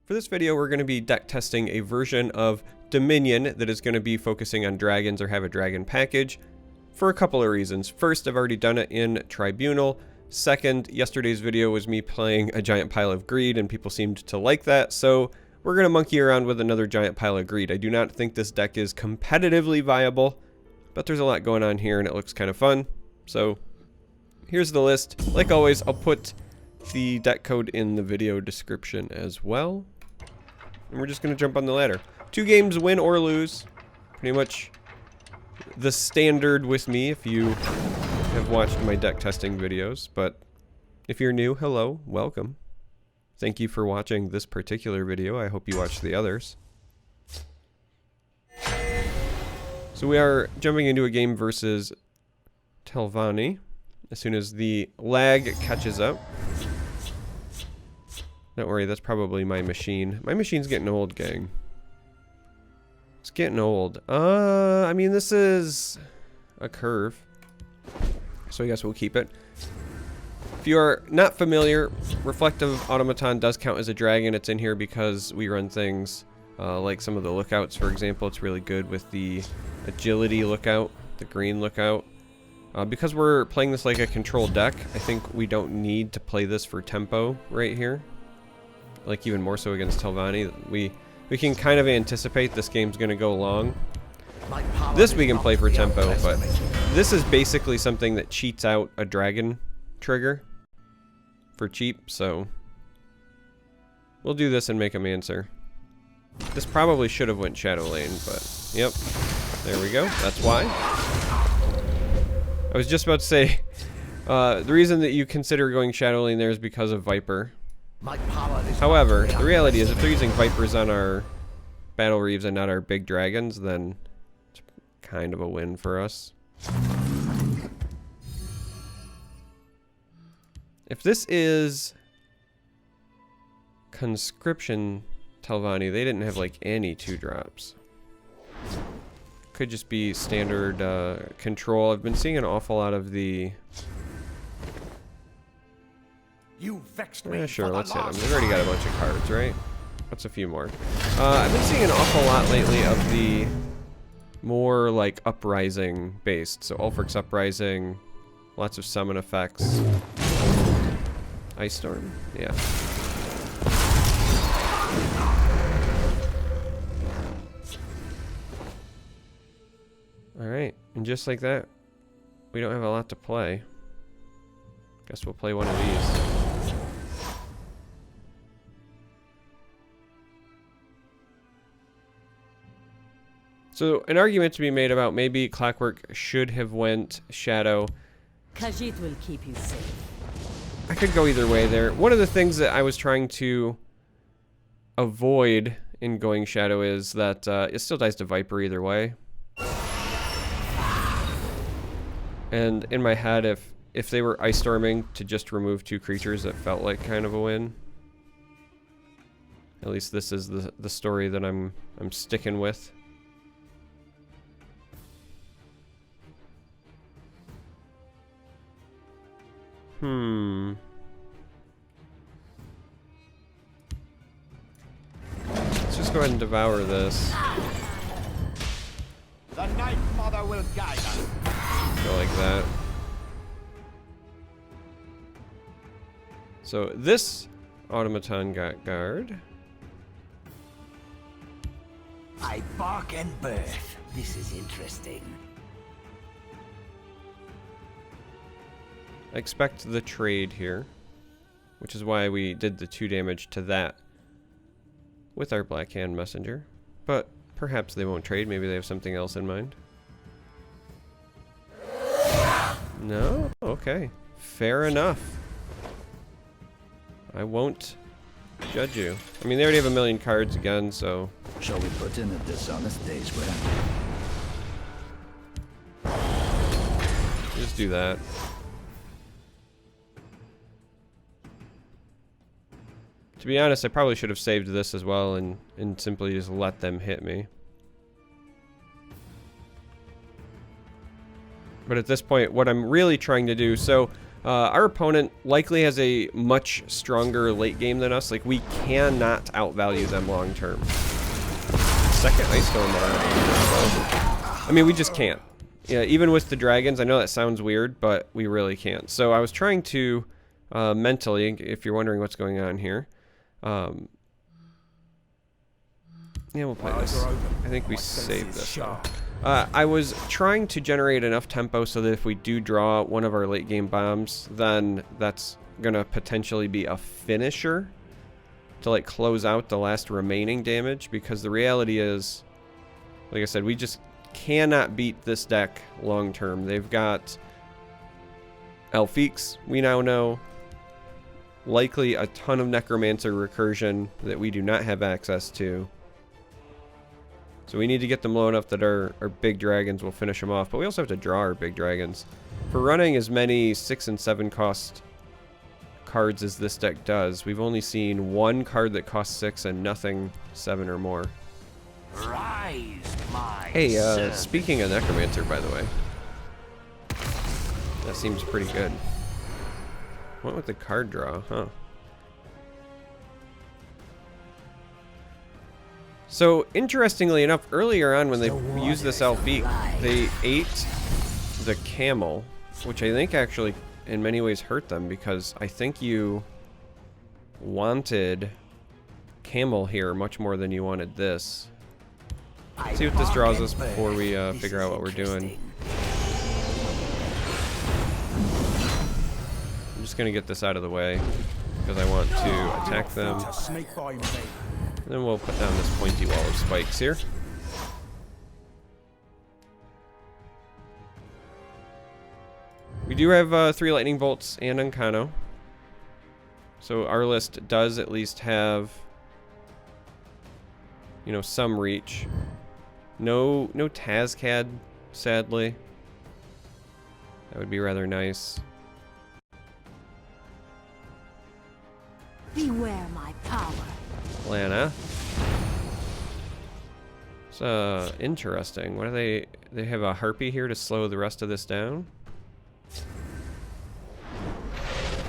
For this video, we're going to be deck testing a version of Dominion that is going to be focusing on dragons or have a dragon package for a couple of reasons. First, I've already done it in Tribunal. Second, yesterday's video was me playing a giant pile of greed and people seemed to like that, so we're going to monkey around with another giant pile of greed. I do not think this deck is competitively viable, but there's a lot going on here and it looks kind of fun. So here's the list. Like always, I'll put the deck code in the video description as well. And we're just going to jump on the ladder. 2 games, win or lose. Pretty much the standard with me if you have watched my deck testing videos. But if you're new, hello, welcome. Thank you for watching this particular video. I hope you watch the others. So we are jumping into a game versus Telvanni as soon as the lag catches up. Don't worry, that's probably my machine. My machine's getting old, gang. It's getting old. I mean, this is a curve, so I guess we'll keep it. If you are not familiar, Reflective Automaton does count as a dragon. It's in here because we run things like some of the lookouts, for example. It's really good with the agility lookout, the green lookout. Because we're playing this like a controlled deck, I think we don't need to play this for tempo right here. Like even more so against Telvanni. We can kind of anticipate this game's going to go long. This we can play for tempo, but this is basically something that cheats out a dragon trigger for cheap, so we'll do this and make him answer. This probably should have went Shadow Lane, but yep, there we go. That's why. I was just about to say, the reason that you consider going Shadow Lane there is because of Viper. However, the reality is if they're using Vipers on our Battle Reeves and not our big dragons, then it's kind of a win for us. If this is Conscription Telvanni, they didn't have like any 2-drops. Could just be standard control. I've been seeing an awful lot of the... You vexed me. Yeah, sure, let's hit him. We've already got a bunch of cards, right? What's a few more? I've been seeing an awful lot lately of the more like Uprising based. So Ulfric's Uprising, lots of summon effects. Ice Storm, yeah. Alright, and just like that, we don't have a lot to play. Guess we'll play one of these. So, an argument to be made about maybe Clockwork should have went Shadow. Khajiit will keep you safe. I could go either way there. One of the things that I was trying to avoid in going Shadow is that it still dies to Viper either way. And in my head, if they were Ice Storming to just remove 2 creatures, it felt like kind of a win. At least this is the story that I'm sticking with. Let's just go ahead and devour this. The Night Mother will guide us. Go like that. So this automaton got guard. I bark and birth. This is interesting. I expect the trade here, which is why we did the 2 damage to that with our Black Hand Messenger. But perhaps they won't trade. Maybe they have something else in mind. No? Okay. Fair enough. I won't judge you. I mean, they already have a million cards again, so... Shall we put in a dishonest day's rent? Just do that. To be honest, I probably should have saved this as well and simply just let them hit me. But at this point, what I'm really trying to do... So, Our opponent likely has a much stronger late game than us. Like, we cannot outvalue them long term. Second Ice Storm already. I mean, we just can't. Yeah, even with the dragons, I know that sounds weird, but we really can't. So I was trying to mentally, if you're wondering what's going on here. Yeah, we'll play this. I think we saved this though. I was trying to generate enough tempo so that if we do draw one of our late game bombs, then that's gonna potentially be a finisher to like close out the last remaining damage, because the reality is, like I said, we just cannot beat this deck long term. They've got Elfiques, we now know, likely a ton of Necromancer recursion that we do not have access to. So we need to get them low enough that our big dragons will finish them off. But we also have to draw our big dragons. For running as many 6 and 7 cost cards as this deck does, we've only seen one card that costs 6 and nothing 7 or more. Rise, my Hey, speaking of Necromancer, by the way. That seems pretty good. What with the card draw, huh? So, interestingly enough, earlier on when they used this Elfique, they ate the camel, which I think actually in many ways hurt them, because I think you wanted camel here much more than you wanted this. Let's see what this draws us before we figure out what we're doing. I'm just going to get this out of the way, because I want to attack them. And then we'll put down this pointy wall of spikes here. We do have 3 lightning bolts and Uncano. So our list does at least have, you know, some reach. No Tazcad, sadly. That would be rather nice. Beware my power. Lana. It's interesting. What are they? They have a harpy here to slow the rest of this down.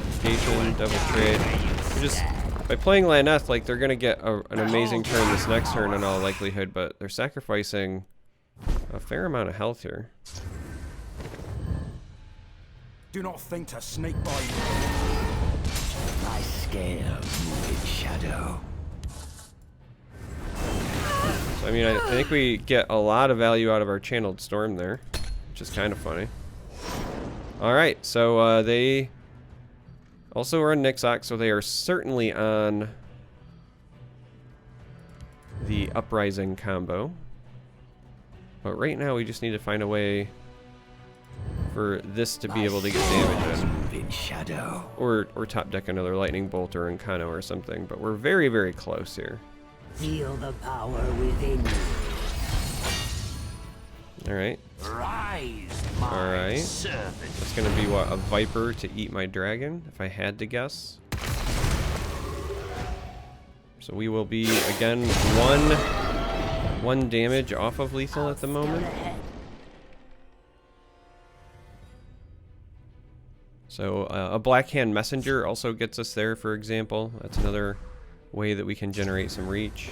Education, double trade. Just by playing Laneth, like, they're gonna get an amazing turn this next turn in all likelihood, but they're sacrificing a fair amount of health here. Do not think to sneak by me. I scale moving shadow. So, I mean, I think we get a lot of value out of our channeled storm there, which is kind of funny. Alright, so they also run Nixoc, so they are certainly on the Uprising combo. But right now we just need to find a way for this to be able to get damage in. Shadow. Or top deck another Lightning Bolt or Uncano or something, but we're very, very close here. Feel the power within you. Alright. Rise, my Alright. servant. That's gonna be what, a Viper to eat my dragon, if I had to guess. So we will be, again, one damage off of lethal at the moment. So a Blackhand Messenger also gets us there, for example. That's another way that we can generate some reach.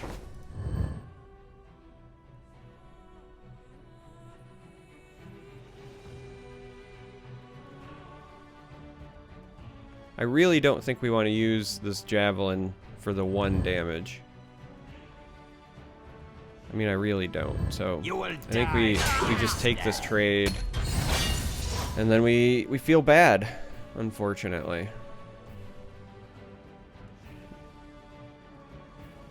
I really don't think we want to use this Javelin for the 1 damage. I mean, I really don't. So I think we just take this trade, and then we feel bad, unfortunately.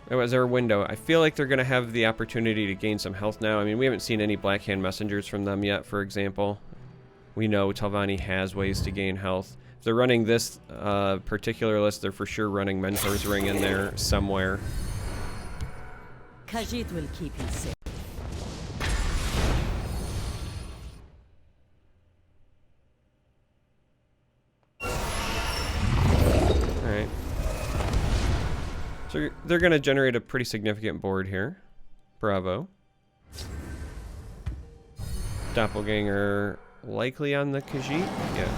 It was our window. I feel like they're going to have the opportunity to gain some health now. I mean, we haven't seen any Blackhand Messengers from them yet, for example. We know Telvanni has ways to gain health. If they're running this particular list, they're for sure running Mentor's Ring in there somewhere. Khajiit will keep you safe. Alright. So they're going to generate a pretty significant board here. Bravo. Doppelganger likely on the Khajiit? Yeah.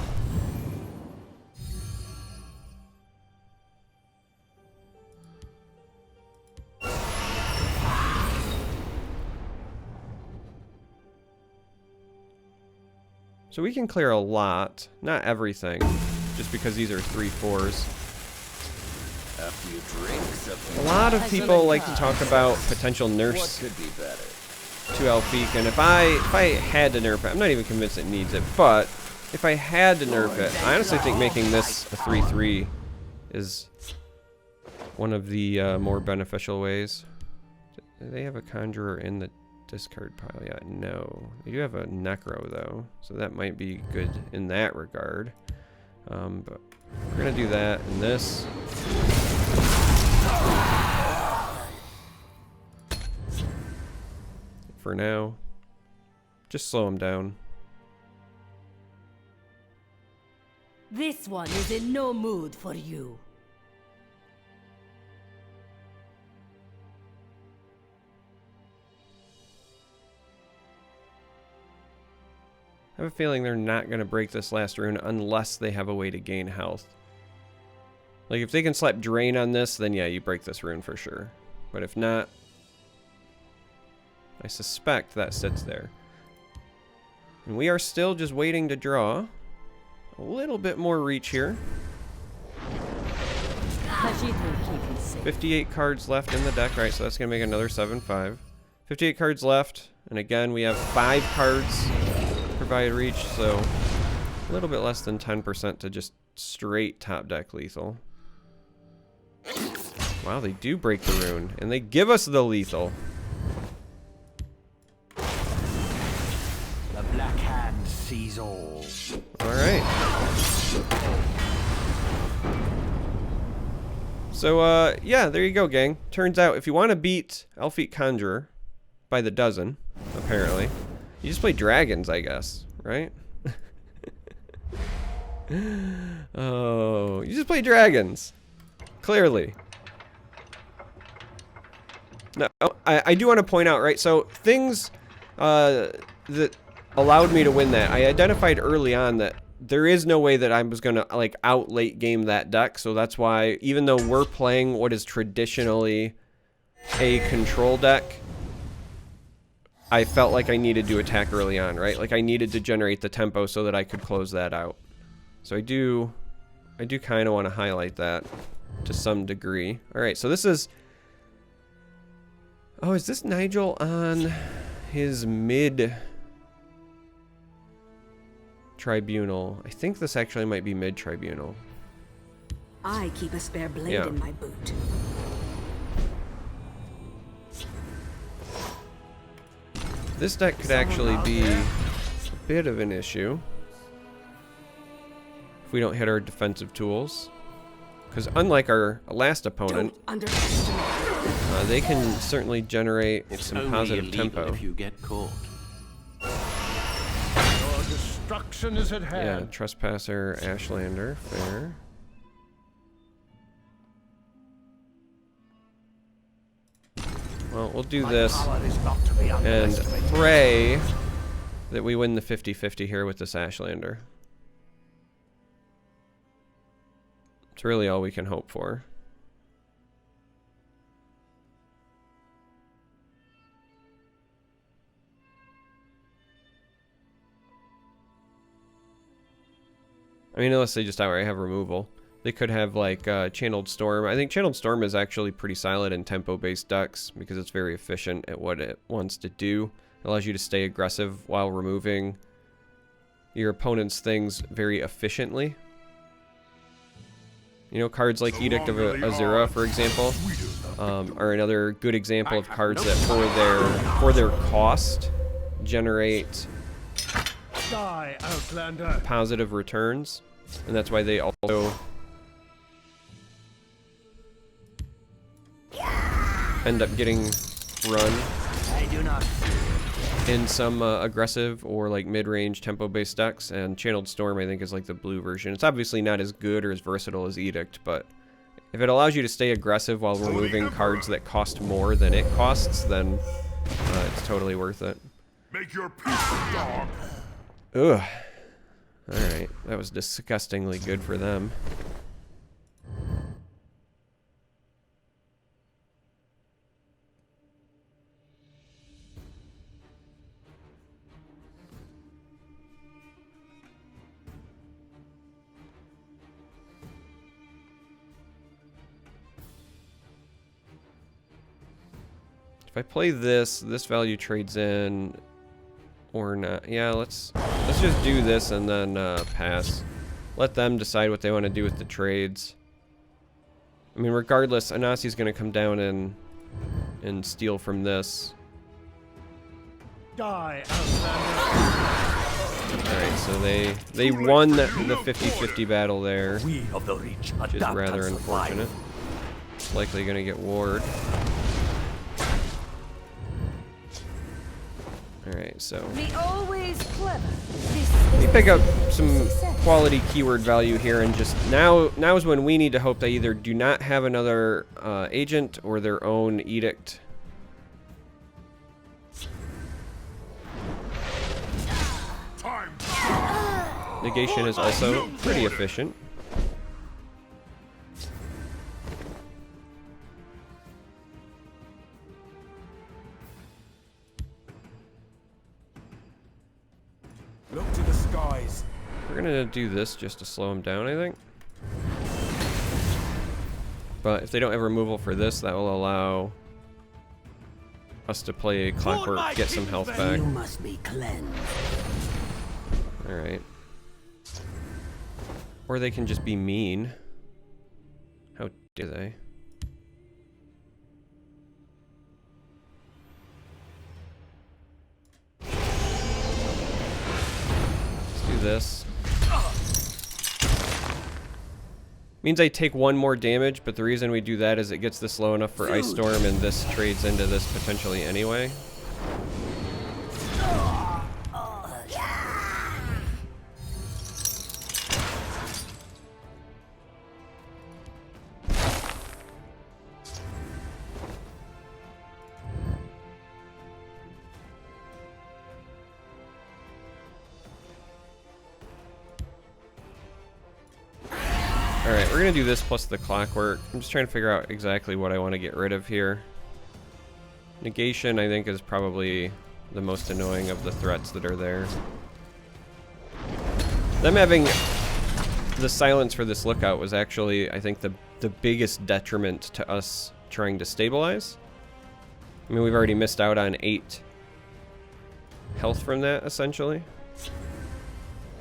So we can clear a lot. Not everything. Just because these are 3/4s. A few drinks, A lot of people like to talk about potential nerfs could be better? to Elfique, and if I had to nerf it, I'm not even convinced it needs it, but if I had to nerf it, I honestly think making this a 3/3 is one of the more beneficial ways. Do they have a Conjurer in the discard pile yet? No. They do have a Necro, though, so that might be good in that regard. But we're going to do that in this. For now. Just slow him down. This one is in no mood for you. I have a feeling they're not going to break this last rune unless they have a way to gain health. Like, if they can slap Drain on this, then yeah, you break this rune for sure. But if not, I suspect that sits there. And we are still just waiting to draw. A little bit more reach here. Khajiit will keep you safe. 58 cards left in the deck, right? So that's going to make another 7/5. 58 cards left. And again, we have 5 cards provide reach, so a little bit less than 10% to just straight top deck lethal. Wow, they do break the rune, and they give us the lethal. The Black Hand sees all. Alright. So, yeah, there you go, gang. Turns out, if you want to beat Elfique Conjurer by the dozen, apparently, you just play dragons, I guess, right? Oh, you just play dragons. Clearly. Now, I do want to point out, right? So, things that allowed me to win that, I identified early on that there is no way that I was going to, like, out late game that deck. So that's why, even though we're playing what is traditionally a control deck, I felt like I needed to attack early on, right? Like, I needed to generate the tempo so that I could close that out. So I do kind of want to highlight that to some degree. All right, so this is... Oh, is this Nigel on his mid tribunal? I think this actually might be mid tribunal. I keep a spare blade Yeah. in my boot. This deck could actually be a bit of an issue if we don't hit our defensive tools. Because unlike our last opponent, Don't underestimate. they can certainly generate some positive tempo. If you get caught. Your destruction is at Yeah, hand. Trespasser, Ashlander, fair. Well, we'll do this Power is not to be and underestimated. pray that we win the 50-50 here with this Ashlander. It's really all we can hope for. I mean, unless they just outright have removal. They could have, like, Channeled Storm. I think Channeled Storm is actually pretty solid in tempo-based decks because it's very efficient at what it wants to do. It allows you to stay aggressive while removing your opponent's things very efficiently. You know, cards like Edict of Azura, for example, are another good example of cards that, for their cost, generate Die, Outlander. positive returns, and that's why they also end up getting run I do not in some aggressive or like mid-range tempo-based decks, and Channeled Storm I think is like the blue version. It's obviously not as good or as versatile as Edict, but if it allows you to stay aggressive while removing cards that cost more than it costs, then it's totally worth it. Make your peace, dog. Ugh. Alright, that was disgustingly good for them. If I play this, this value trades in or not. Yeah, let's just do this and then pass. Let them decide what they want to do with the trades. I mean, regardless, Anasi's going to come down and steal from this. Die, Outlander. Alright, so they won the 50-50 battle there, We of the Reach which is adapt rather and survive. unfortunate. Likely going to get ward. Alright, so The always clever. This we is pick up a some success. quality keyword value here, and just now is when we need to hope they either do not have another agent or their own edict. Time. Negation is also pretty efficient. Look to the skies. We're gonna do this just to slow them down, I think. But if they don't have removal for this, that will allow us to play Clockwork, get some health back. You must be cleansed. Alright. Or they can just be mean. How do they? Let's do this. Means I take one more damage, but the reason we do that is it gets this low enough for Ice Storm, and this trades into this potentially anyway. Alright, we're gonna do this plus the Clockwork. I'm just trying to figure out exactly what I want to get rid of here. Negation, I think, is probably the most annoying of the threats that are there. Them having the silence for this Lookout was actually, I think, the biggest detriment to us trying to stabilize. I mean, we've already missed out on 8 health from that, essentially.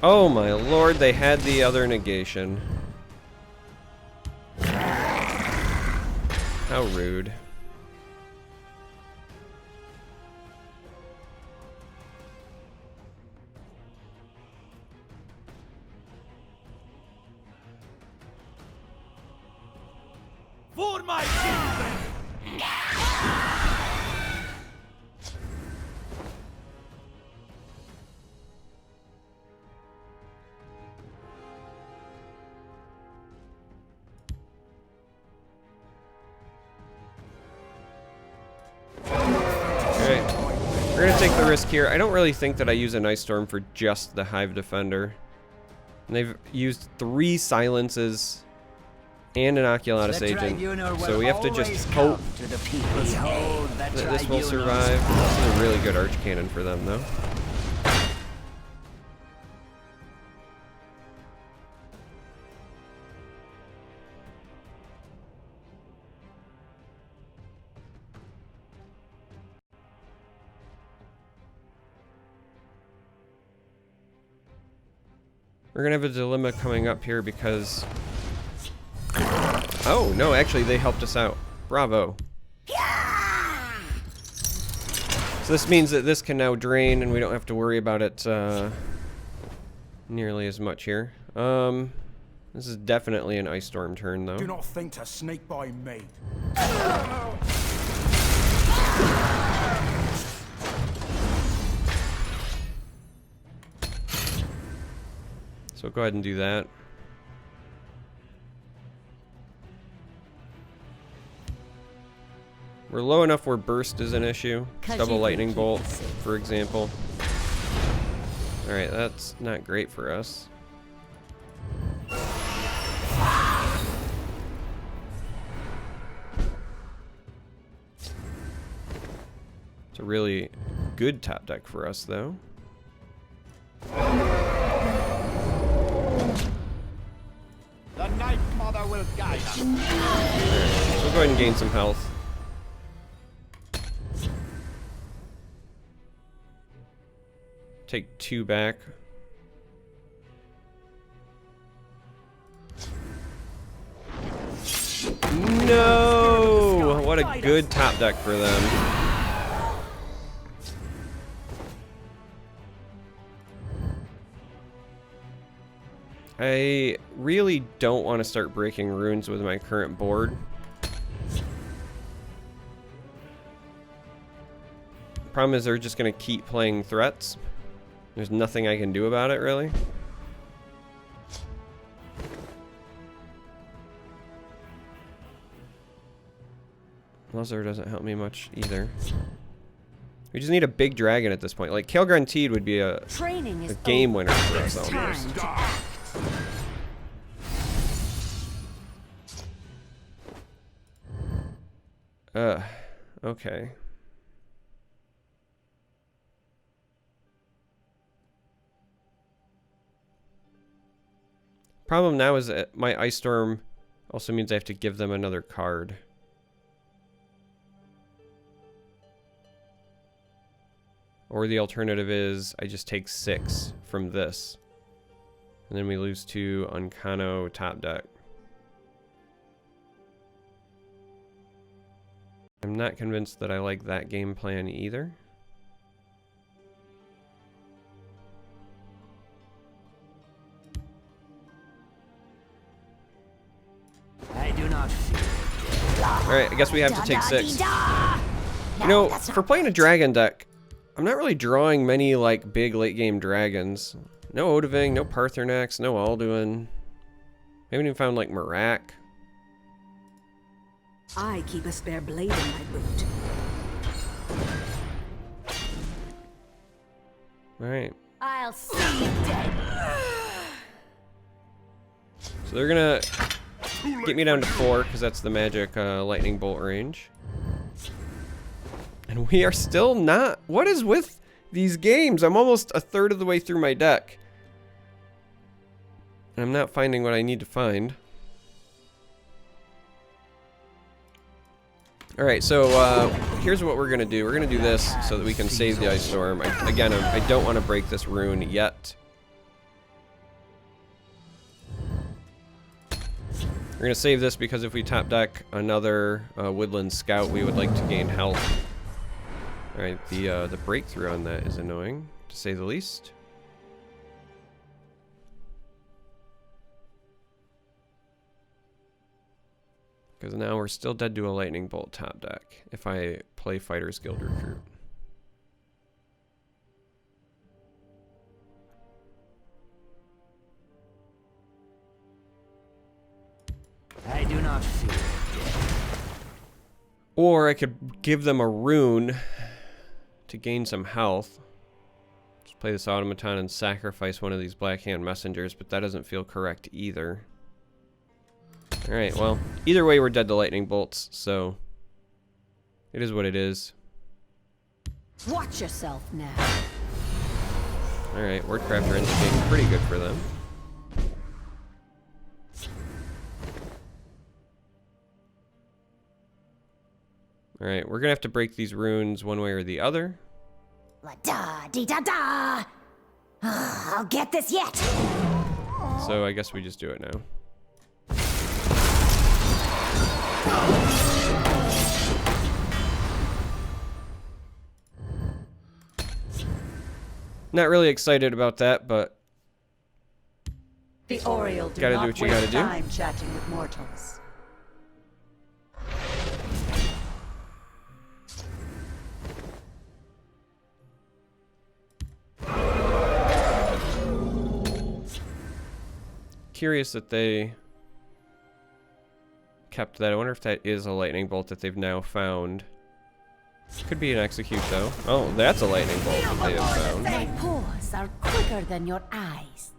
Oh my lord, they had the other negation. How rude. For my children! We're gonna take the risk here. I don't really think that I use an Ice Storm for just the Hive Defender. And they've used 3 silences and an Oculatus agent, so we have to just hope that this will survive. This is a really good Archcannon for them, though. We're gonna have a dilemma coming up here because... Oh, no, actually they helped us out. Bravo. So this means that this can now drain and we don't have to worry about it nearly as much here. This is definitely an Ice Storm turn, though. Do not think to sneak by me. So go ahead and do that. We're low enough where burst is an issue. Double lightning bolt, for example. Alright, that's not great for us. It's a really good top deck for us, though. The Night Mother will guide us. Alright, so we'll go ahead and gain some health. take 2 back. No! What a good top deck for them. I really don't want to start breaking runes with my current board. Problem is they're just going to keep playing threats. There's nothing I can do about it, really. Muzzler doesn't help me much either. We just need a big dragon at this point. Like, Kael'garen Teed would be a game winner for us, though. Okay. Problem now is that my Ice Storm also means I have to give them another card. Or the alternative is I just take 6 from this. And then we lose to Unkano top deck. I'm not convinced that I like that game plan either. I do not fear. Alright, I guess we have to take 6. You know, for playing a dragon deck, I'm not really drawing many, like, big late-game dragons. No Odahviing, no Paarthurnax, no Alduin. I haven't even found, like, Marak. I keep a spare blade in my boot. Alright. I'll see you dead. So they're gonna get me down to 4, because that's the magic lightning bolt range. And we are still not... What is with these games? I'm almost a third of the way through my deck. And I'm not finding what I need to find. Alright, so here's what we're going to do. We're going to do this so that we can save the Ice Storm. Again, I don't want to break this rune yet. We're going to save this because if we top deck another Woodland Scout, we would like to gain health. Alright, the breakthrough on that is annoying, to say the least. Because now we're still dead to a Lightning Bolt top deck if I play Fighter's Guild Recruit. I do not fear. Or I could give them a rune to gain some health. Just play this automaton and sacrifice one of these Black Hand Messengers, but that doesn't feel correct either. Alright, well, either way we're dead to lightning bolts, so it is what it is. Watch yourself now. Alright, Wordcrafter ends up being pretty good for them. Alright, we're gonna have to break these runes one way or the other. La-da-dee-da-da! I'll get this yet! So I guess we just do it now. Not really excited about that, but The Oriole do gotta do not what you gotta waste do. time chatting with mortals. curious that they kept that. I wonder if that is a lightning bolt that they've now found. Could be an execute though. Oh, that's a lightning bolt that they have found. My paws are quicker than your eyes.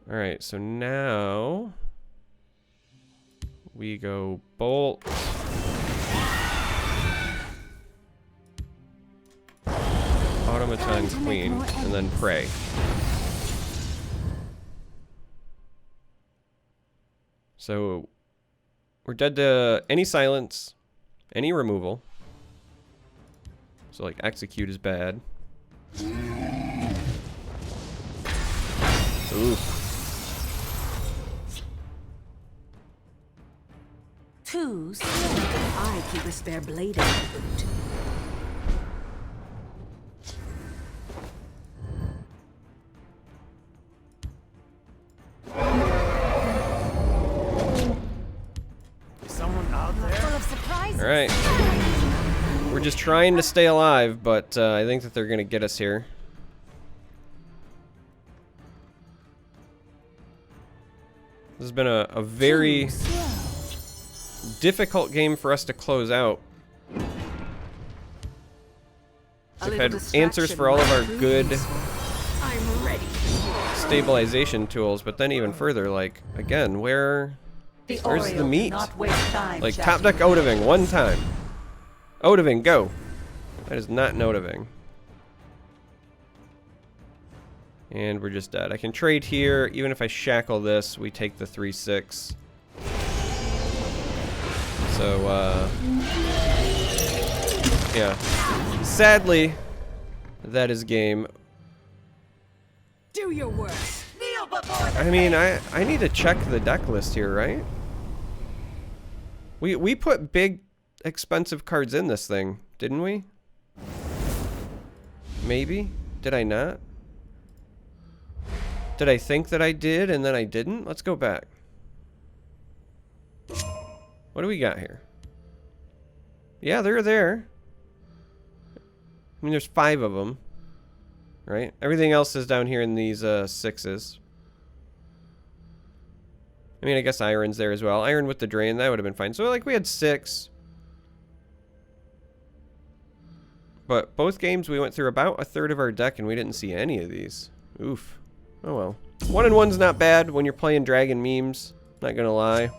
Alright, so now we go bolt. Automaton Queen, and then pray. So we're dead to any silence, any removal. So like execute is bad. Oof. Too slow. I keep a spare blade in my boot. Is someone out there? Full of surprises. All right. We're just trying to stay alive, but I think that they're gonna get us here. This has been a very difficult game for us to close out. We've had answers for all of our good I'm ready. stabilization tools, but then even further, like, again, where's the meat? Not waste time, Like, Shadow. top deck Odoving, one time. Odoving, go. That is not an Odoving. And we're just dead. I can trade here. Even if I shackle this, we take the 3/6. So, yeah. Sadly, that is game. Do your worst. Kneel before the I mean, I need to check the deck list here, right? We put big, expensive cards in this thing, didn't we? Maybe? Did I not? Did I think that I did and then I didn't? Let's go back. What do we got here? Yeah, they're there. I mean, there's 5 of them. Right? Everything else is down here in these 6s. I mean, I guess Iron's there as well. Iron with the drain, that would have been fine. So, like, we had 6. But both games, we went through about a third of our deck, and we didn't see any of these. Oof. Oh, well. 1-1's not bad when you're playing Dragon memes. Not gonna lie.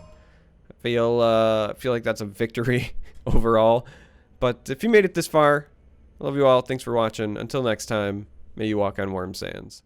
I feel like that's a victory overall. But if you made it this far, I love you all. Thanks for watching. Until next time, may you walk on warm sands.